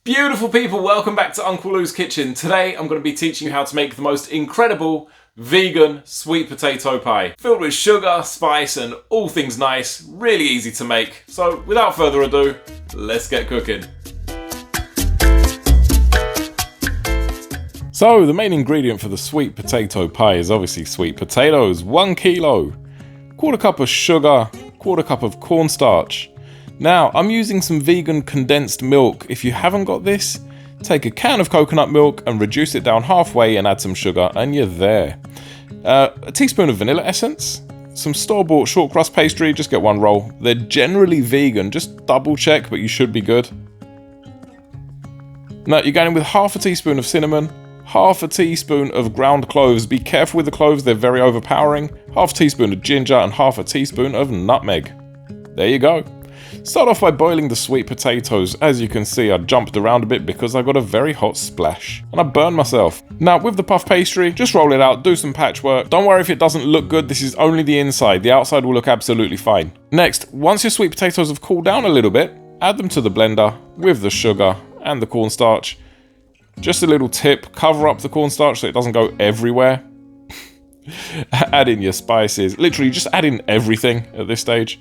Beautiful people, welcome back to Uncle Lou's Kitchen. Today I'm going to be teaching you how to make the most incredible vegan sweet potato pie. Filled with sugar, spice and all things nice, really easy to make. So without further ado, let's get cooking. So the main ingredient for the sweet potato pie is obviously sweet potatoes, 1 kilo, quarter cup of sugar, quarter cup of cornstarch. Now, I'm using some vegan condensed milk. If you haven't got this, take a can of coconut milk and reduce it down halfway and add some sugar and you're there. A teaspoon of vanilla essence, some store-bought short crust pastry, just get 1 roll. They're generally vegan, just double check, but you should be good. Now, you're going in with half a teaspoon of cinnamon, half a teaspoon of ground cloves. Be careful with the cloves, they're very overpowering. Half a teaspoon of ginger and half a teaspoon of nutmeg. There you go. Start off by boiling the sweet potatoes. As you can see, I jumped around a bit because I got a very hot splash and I burned myself. Now with the puff pastry, just roll it out, do some patchwork. Don't worry if it doesn't look good, this is only the inside. The outside will look absolutely fine. Next, once your sweet potatoes have cooled down a little bit, add them to the blender with the sugar and the cornstarch. Just a little tip, cover up the cornstarch so it doesn't go everywhere. Add in your spices, literally just add in everything at this stage.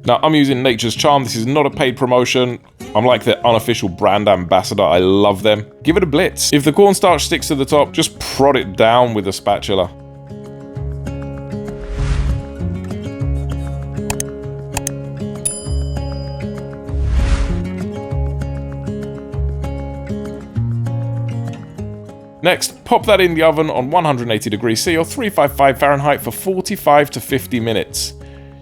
Now, I'm using Nature's Charm. This is not a paid promotion. I'm like their unofficial brand ambassador. I love them. Give it a blitz. If the cornstarch sticks to the top, just prod it down with a spatula. Next, pop that in the oven on 180 degrees C or 355 Fahrenheit for 45 to 50 minutes.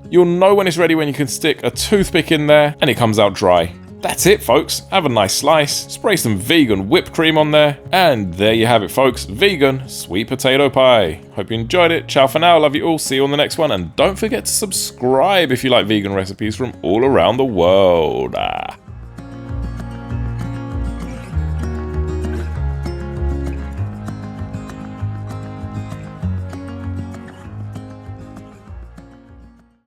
You'll know when it's ready when you can stick a toothpick in there and it comes out dry. That's it, folks. Have a nice slice, spray some vegan whipped cream on there, and there you have it, folks. Vegan sweet potato pie. Hope you enjoyed it. Ciao for now. Love you all. See you on the next one. And don't forget to subscribe if you like vegan recipes from all around the world.